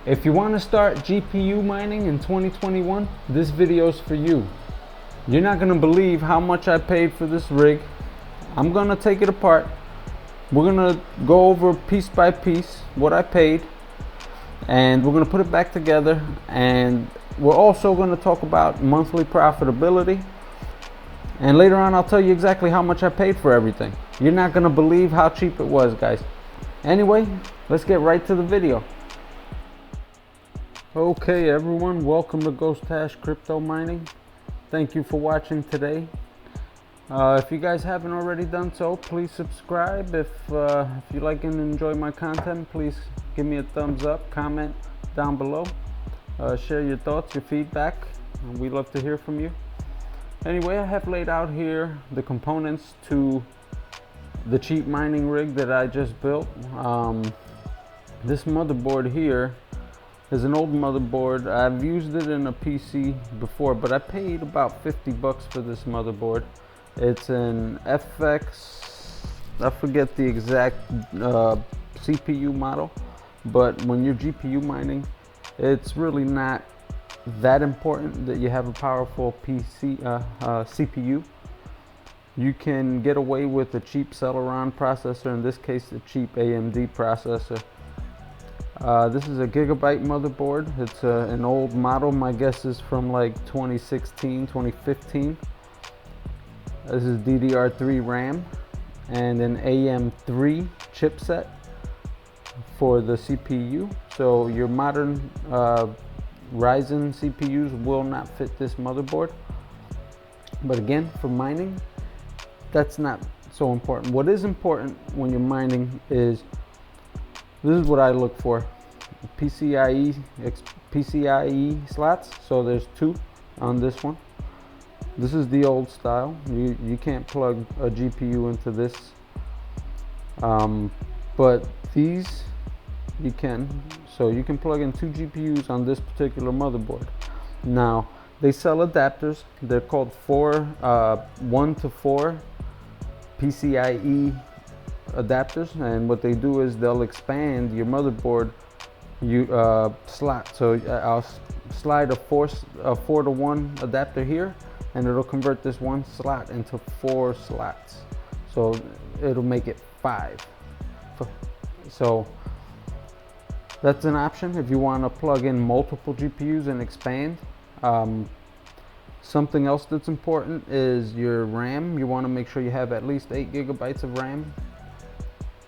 If you want to start GPU mining in 2021, this video is for you. You're not going to believe how much I paid for this rig. I'm going to take it apart. We're going to go over piece by piece what I paid, and we're going to put it back together, and we're also going to talk about monthly profitability, and later on I'll tell you exactly how much I paid for everything. You're not going to believe how cheap it was, guys. Anyway, let's get right to the video. Okay everyone, welcome to Ghost Hash Crypto Mining. Thank you for watching today. If you guys haven't already done so, please subscribe. If you like and enjoy my content, please give me a thumbs up, comment down below, share your thoughts, your feedback. We love to hear from you. Anyway, I have laid out here the components to the cheap mining rig that I just built. This motherboard here is an old motherboard. I've used it in a PC before, but I paid about 50 bucks for this motherboard. It's an FX, I forget the exact CPU model, but when you're GPU mining, it's really not that important that you have a powerful CPU. You can get away with a cheap Celeron processor, in this case a cheap AMD processor. This is a gigabyte motherboard. It's an old model. My guess is from like 2016, 2015. This is DDR3 RAM and an AM3 chipset for the CPU. So your modern Ryzen CPUs will not fit this motherboard. But again, for mining, that's not so important. What is important when you're mining is, this is what I look for: PCIe slots. So there's two on this one. This is the old style. You can't plug a GPU into this, but these you can. So you can plug in two GPUs on this particular motherboard. Now they sell adapters. They're called 1 to 4 PCIe adapters, and what they do is they'll expand your motherboard slot. So I'll slide a 4 to 1 adapter here, and it'll convert this one slot into 4 slots. So it'll make it 5. So that's an option if you want to plug in multiple GPUs and expand. Something else that's important is your RAM. You want to make sure you have at least 8 gigabytes of RAM.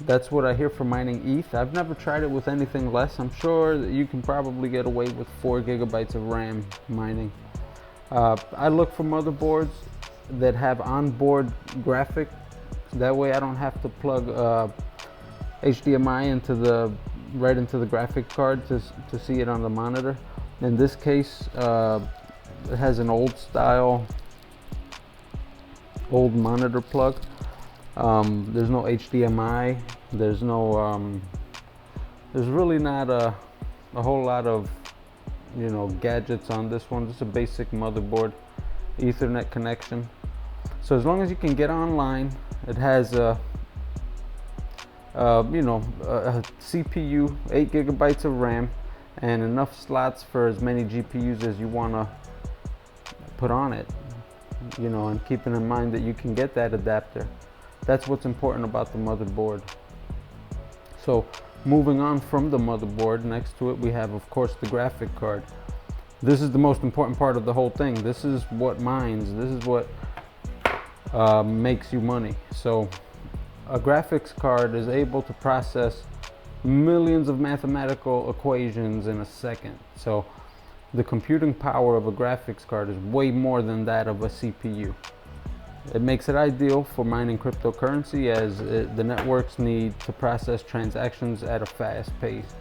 That's what I hear for mining ETH. I've never tried it with anything less. I'm sure that you can probably get away with 4 gigabytes of RAM mining. I look for motherboards that have onboard graphic. That way I don't have to plug HDMI right into the graphic card to see it on the monitor. In this case, it has an old monitor plug. There's no HDMI. There's really not a whole lot of gadgets on this one. Just a basic motherboard, Ethernet connection. So as long as you can get online, it has a CPU, 8 gigabytes of RAM, and enough slots for as many GPUs as you want to put on it, and keeping in mind that you can get that adapter. That's what's important about the motherboard. So moving on from the motherboard, next to it we have, of course, the graphic card. This is the most important part of the whole thing. This is what mines. This is what makes you money. So a graphics card is able to process millions of mathematical equations in a second. So the computing power of a graphics card is way more than that of a CPU. It makes it ideal for mining cryptocurrency, as the networks need to process transactions at a fast pace.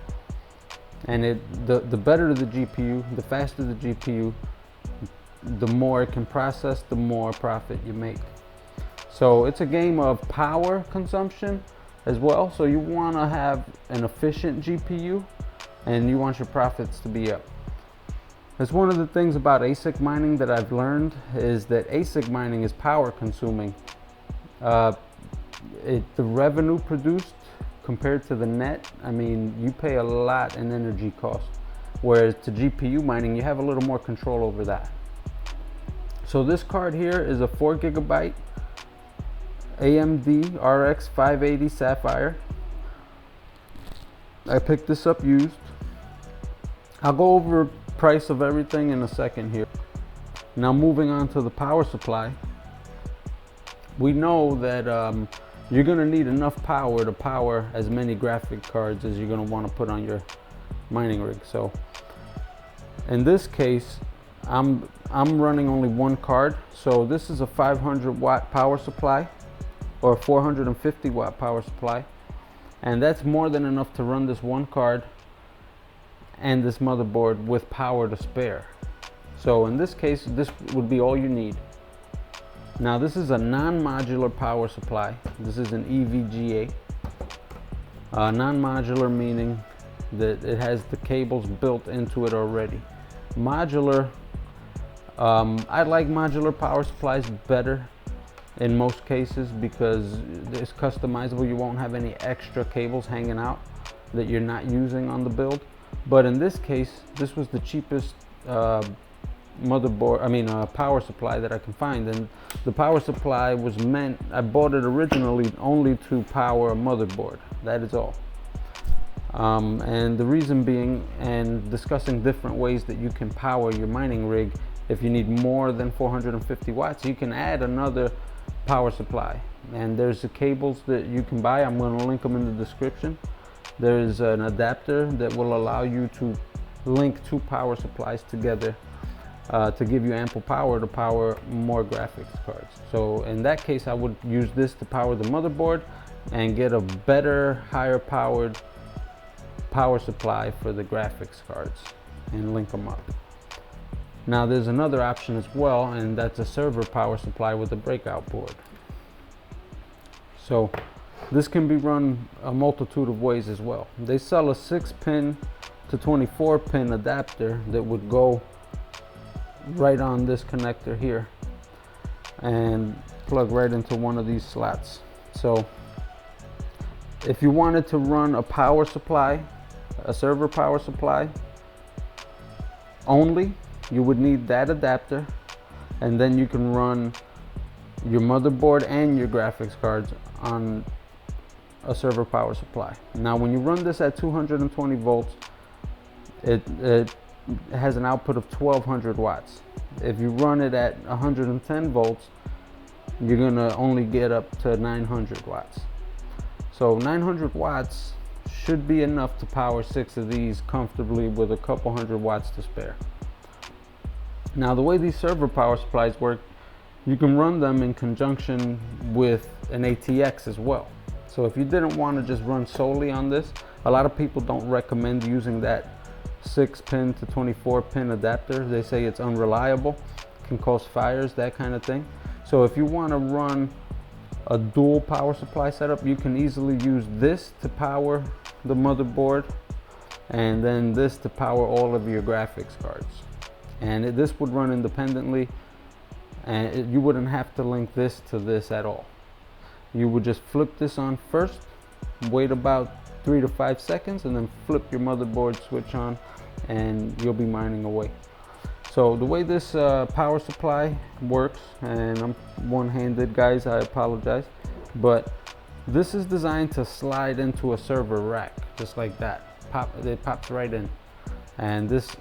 And the better the GPU, the faster the GPU, the more it can process, the more profit you make. So it's a game of power consumption as well. So you want to have an efficient GPU, and you want your profits to be up. That's one of the things about ASIC mining that I've learned, is that ASIC mining is power consuming. The revenue produced compared to the net, I mean, you pay a lot in energy costs. Whereas to GPU mining, you have a little more control over that. So this card here is a 4 gigabyte AMD RX 580 Sapphire. I picked this up used. I'll go over price of everything in a second here. Now moving on to the power supply. We know that you're gonna need enough power to power as many graphic cards as you're gonna wanna put on your mining rig. So in this case, I'm running only one card. So this is a 500 watt power supply or 450 watt power supply. And that's more than enough to run this one card and this motherboard with power to spare. So in this case, this would be all you need. Now this is a non-modular power supply. This is an EVGA. Non-modular meaning that it has the cables built into it already. Modular, I like modular power supplies better in most cases because it's customizable. You won't have any extra cables hanging out that you're not using on the build. But in this case, this was the cheapest power supply that I can find, and the power supply was meant, I bought it originally only to power a motherboard. That is all. And the reason being, and discussing different ways that you can power your mining rig. If you need more than 450 watts, you can add another power supply, and there's the cables that you can buy. I'm going to link them in the description. There's an adapter that will allow you to link two power supplies together to give you ample power to power more graphics cards. So in that case, I would use this to power the motherboard and get a better, higher powered power supply for the graphics cards and link them up. Now there's another option as well, and that's a server power supply with a breakout board. So this can be run a multitude of ways as well. They sell a 6-pin to 24-pin adapter that would go right on this connector here and plug right into one of these slots. So if you wanted to run a power supply, a server power supply only, you would need that adapter, and then you can run your motherboard and your graphics cards on a server power supply. Now when you run this at 220 volts, it has an output of 1200 watts. If you run it at 110 volts, you're gonna only get up to 900 watts. So 900 watts should be enough to power 6 of these comfortably with a couple hundred watts to spare. Now the way these server power supplies work, you can run them in conjunction with an ATX as well. So if you didn't want to just run solely on this, a lot of people don't recommend using that 6-pin to 24-pin adapter. They say it's unreliable, can cause fires, that kind of thing. So if you want to run a dual power supply setup, you can easily use this to power the motherboard and then this to power all of your graphics cards. And this would run independently, and you wouldn't have to link this to this at all. You would just flip this on first, wait about 3 to 5 seconds, and then flip your motherboard switch on and you'll be mining away. So the way this power supply works, and I'm one-handed guys, I apologize, but this is designed to slide into a server rack just like that. It pops right in, and this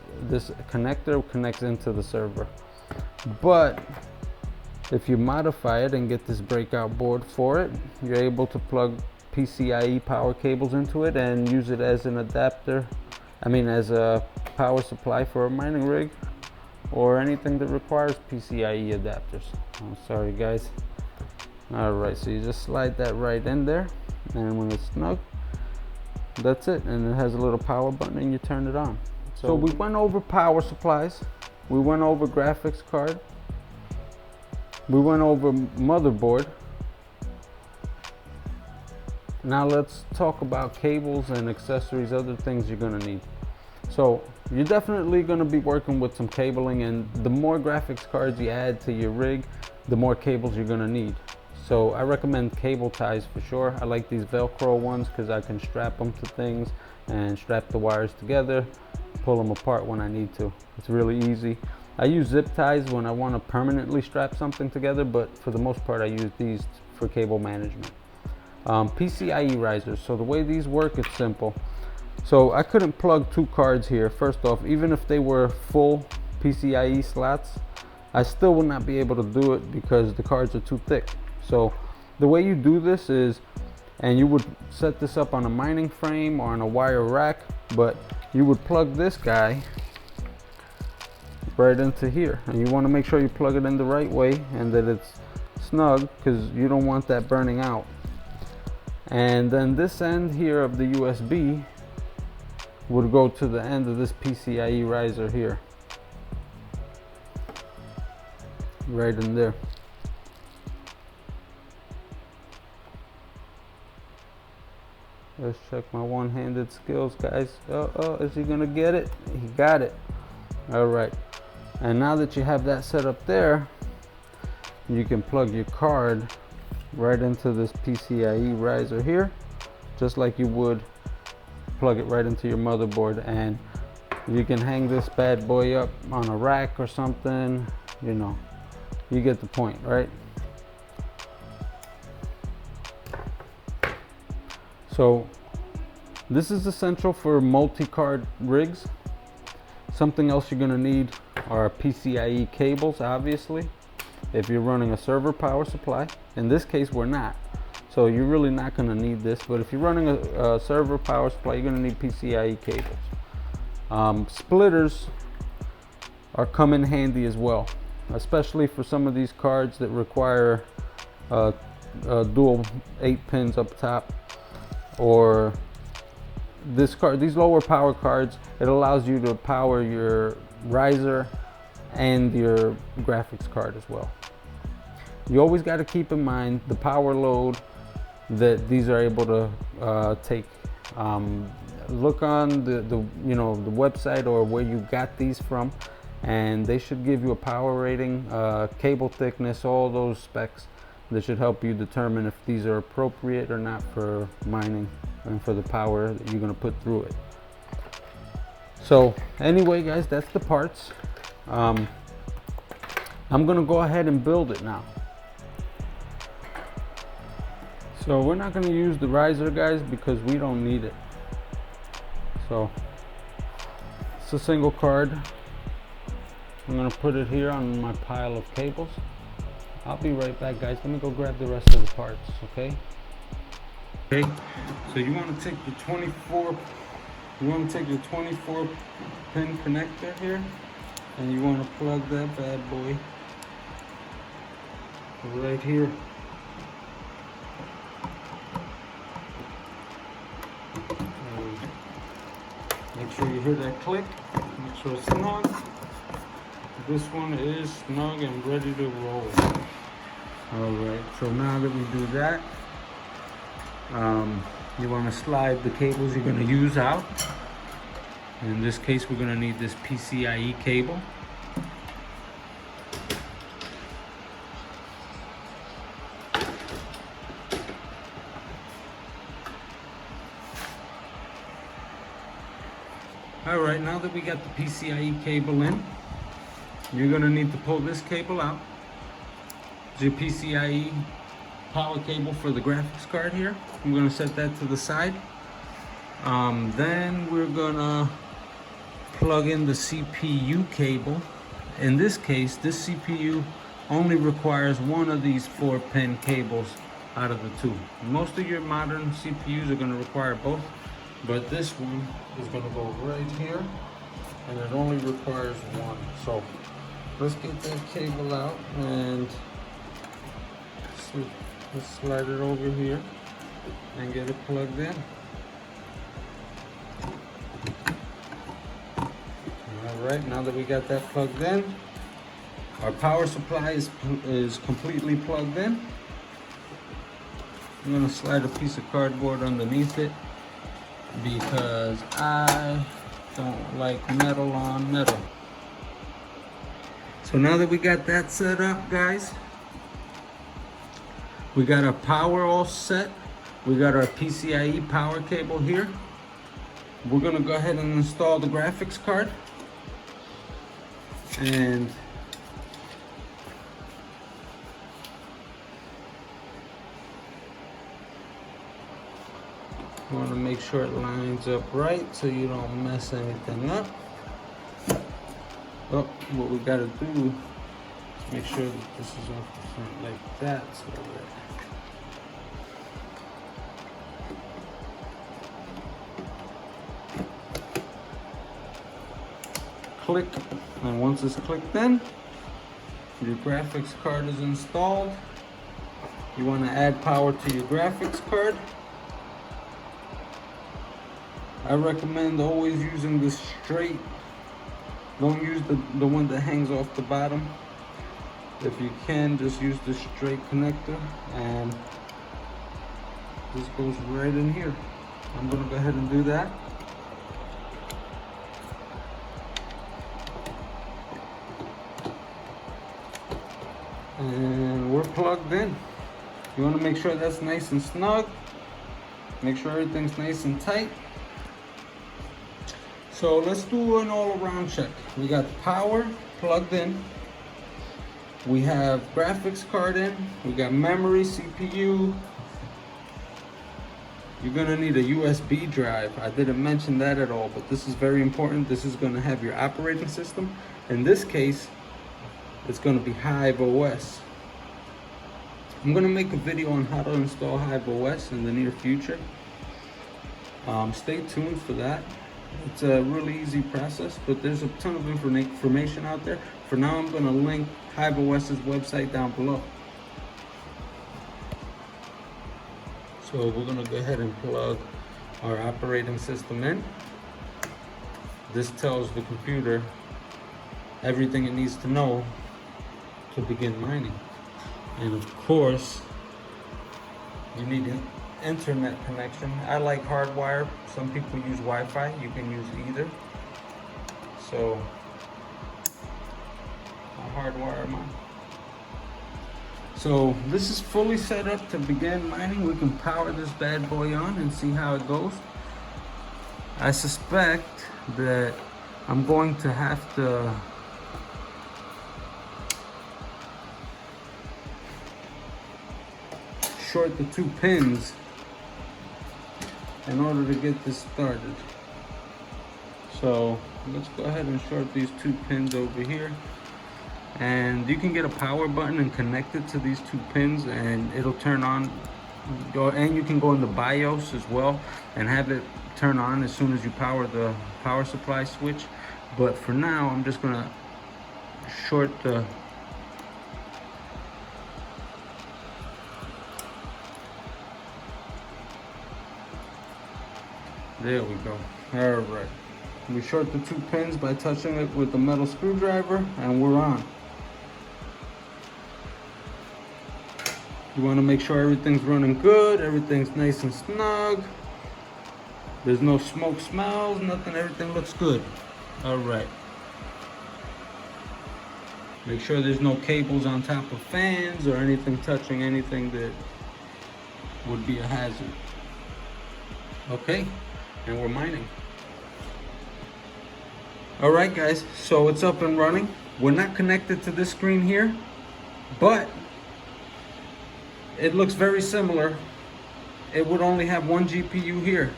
connector connects into the server. But if you modify it and get this breakout board for it, you're able to plug PCIe power cables into it and use it as an adapter, as a power supply for a mining rig or anything that requires PCIe adapters. Oh, sorry guys. Alright, so you just slide that right in there, and when it's snug, that's it, and it has a little power button and you turn it on. So we went over power supplies, we went over graphics card, we went over motherboard. Now let's talk about cables and accessories, other things you're gonna need. So you're definitely gonna be working with some cabling, and the more graphics cards you add to your rig, the more cables you're gonna need. So I recommend cable ties for sure. I like these Velcro ones because I can strap them to things and strap the wires together pull them apart when I need to. It's really easy. I use zip ties when I want to permanently strap something together, but for the most part I use these for cable management. PCIe risers. So the way these work, it's simple. So I couldn't plug two cards here. First off, even if they were full PCIe slots, I still would not be able to do it because the cards are too thick. So the way you do this is, and you would set this up on a mining frame or on a wire rack, but you would plug this guy right into here, and you want to make sure you plug it in the right way and that it's snug, because you don't want that burning out. And then this end here of the USB would go to the end of this PCIe riser here, right in there. Let's check my one-handed skills, guys. Oh, is he gonna get it? He got it. All right. And now that you have that set up there, you can plug your card right into this PCIe riser here, just like you would plug it right into your motherboard. And you can hang this bad boy up on a rack or something, you know, you get the point, right? So this is essential for multi-card rigs. Something else you're gonna need are PCIe cables, obviously, if you're running a server power supply. In this case, we're not. So you're really not gonna need this, but if you're running a server power supply, you're gonna need PCIe cables. Splitters come in handy as well, especially for some of these cards that require dual 8 pins up top, or these lower power cards. It allows you to power your riser and your graphics card as well. You always got to keep in mind the power load that these are able to take. Look on the website or where you got these from, and they should give you a power rating, cable thickness, all those specs that should help you determine if these are appropriate or not for mining and for the power that you're going to put through it. So anyway, guys, that's the parts. I'm going to go ahead and build it now. So we're not going to use the riser, guys, because we don't need it. So it's a single card. I'm going to put it here on my pile of cables. I'll be right back, guys. Let me go grab the rest of the parts, okay? Okay, so you want to take your 24 pin connector here, and you want to plug that bad boy right here. Make sure you hear that click. Make sure it's snug. This one is snug and ready to roll. Alright, so now that we do that, you want to slide the cables you're going to use out. In this case, we're going to need this PCIe cable. Alright, now that we got the PCIe cable in, you're going to need to pull this cable out. It's your PCIe power cable for the graphics card here. I'm going to set that to the side. Then we're going to plug in the CPU cable. In this case, this CPU only requires one of these 4-pin cables out of the two. Most of your modern CPUs are going to require both, but this one is going to go right here, and it only requires one. So let's get that cable out and let's slide it over here and get it plugged in. Alright, now that we got that plugged in, our power supply is completely plugged in. I'm going to slide a piece of cardboard underneath it because I don't like metal on metal. So now that we got that set up, guys, we got our power all set. We got our PCIe power cable here. we're gonna go ahead and install the graphics card. And you want to make sure it lines up right so you don't mess anything up. Oh, what we got to do is make sure that this is off the front like that, so that click, and once it's clicked in, your graphics card is installed. You want to add power to your graphics card. I recommend always using the straight. Don't use the one that hangs off the bottom. If you can, just use the straight connector, and this goes right in here. I'm gonna go ahead and do that. And we're plugged in. You want to make sure that's nice and snug. Make sure everything's nice and tight. So let's do an all-around check. We got the power plugged in. We have graphics card in. We got memory, CPU. You're gonna need a USB drive. I didn't mention that at all, but this is very important. This is gonna have your operating system. In this case, it's gonna be HiveOs. I'm gonna make a video on how to install HiveOs in the near future. Stay tuned for that. It's a really easy process, but there's a ton of information out there. For now, I'm gonna link HiveOs's website down below. So we're gonna go ahead and plug our operating system in. This tells the computer everything it needs to know to begin mining. And of course, you need an internet connection. I like hardwire. Some people use Wi-Fi. You can use either. So I hardwire mine. So this is fully set up to begin mining. We can power this bad boy on and see how it goes. I suspect that I'm going to have to short the 2 pins in order to get this started. So let's go ahead and short these 2 pins over here. And you can get a power button and connect it to these 2 pins, and it'll turn on. And you can go in the BIOS as well and have it turn on as soon as you power the power supply switch. But for now, I'm just gonna short the there we go. All right, we short the 2 pins by touching it with the metal screwdriver, and we're on. You want to make sure everything's running good, everything's nice and snug. There's no smoke smells, nothing, everything looks good. All right. Make sure there's no cables on top of fans or anything touching anything that would be a hazard. Okay, and we're mining. All right, guys, so it's up and running. We're not connected to this screen here, but it looks very similar. It would only have 1 GPU here.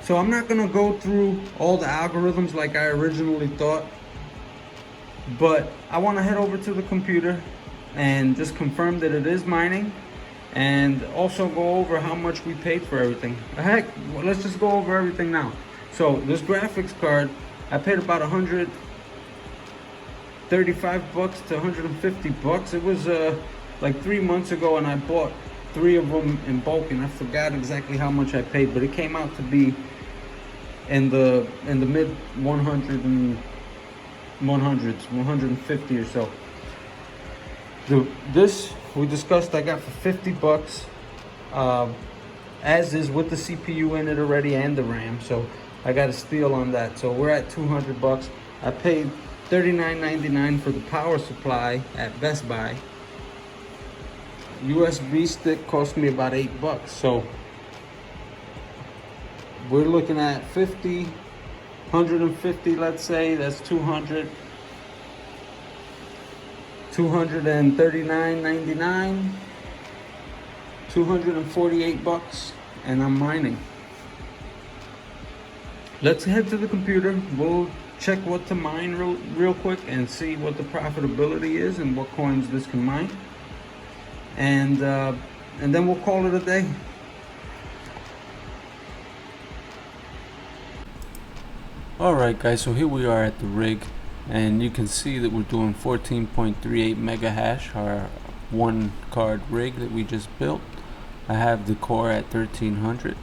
So I'm not gonna go through all the algorithms like I originally thought, but I wanna head over to the computer and just confirm that it is mining, and also go over how much we paid for everything. Heck, well, let's just go over everything now. So this graphics card, I paid about $135 to $150. It was like 3 months ago, and I bought 3 of them in bulk, and I forgot exactly how much I paid, but it came out to be in the mid 150 or so. This we discussed I got for $50, as is, with the CPU in it already and the RAM. So I got a steal on that. So we're at $200. I paid $39.99 for the power supply at Best Buy. USB stick cost me about $8. So we're looking at 50, 150, let's say. That's 200, 239.99, 248 bucks, and I'm mining. Let's head to the computer. We'll check what to mine real quick and see what the profitability is and what coins this can mine, and then we'll call it a day. Alright guys, so here we are at the rig, and you can see that we're doing 14.38 mega hash, our one card rig that we just built. I have the core at 1300,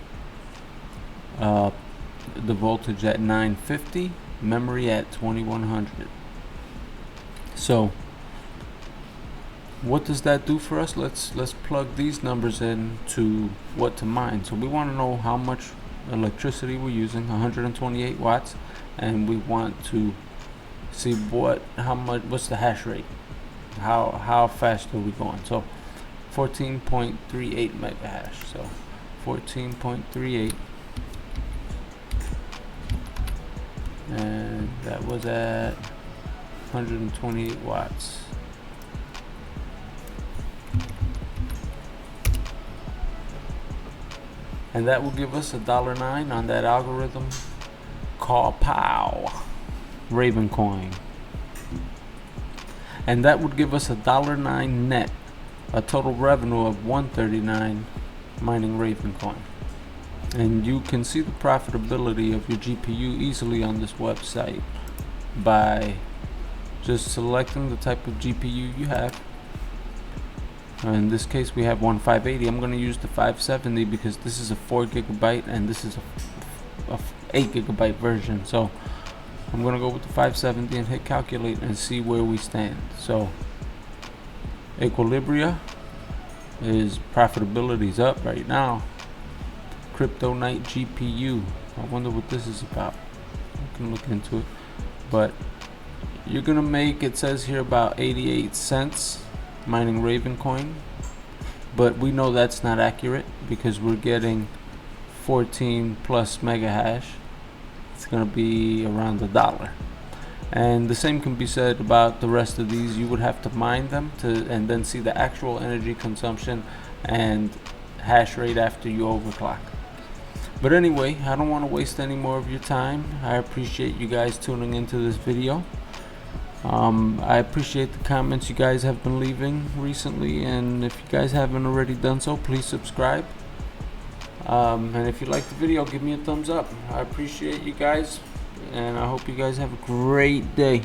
the voltage at 950, memory at 2100. So what does that do for us? Let's plug these numbers in to what to mine. So we want to know how much electricity we're using, 128 watts, and we want to see what's the hash rate, how fast are we going. So 14.38 mega hash, so 14.38, and that was at 128 watts. And that will give us $1.09 on that algorithm called Ravencoin. And that would give us $1.09 net, a total revenue of $1.39 mining Ravencoin. And you can see the profitability of your GPU easily on this website by just selecting the type of GPU you have. In this case we have one 580. I'm going to use the 570 because this is a 4 gigabyte and this is a 8 gigabyte version. So I'm going to go with the 570 and hit calculate and see where we stand. So Equilibria is profitability is up right now. Crypto Night GPU, I wonder what this is about. I can look into it, but you're gonna make, it says here, about 88 cents mining Ravencoin, but we know that's not accurate because we're getting 14 plus mega hash. It's gonna be around $1. And the same can be said about the rest of these. You would have to mine them and then see the actual energy consumption and hash rate after you overclock. But anyway, I don't want to waste any more of your time. I appreciate you guys tuning into this video. I appreciate the comments you guys have been leaving recently, and if you guys haven't already done so, please subscribe. And if you like the video, give me a thumbs up. I appreciate you guys, and I hope you guys have a great day.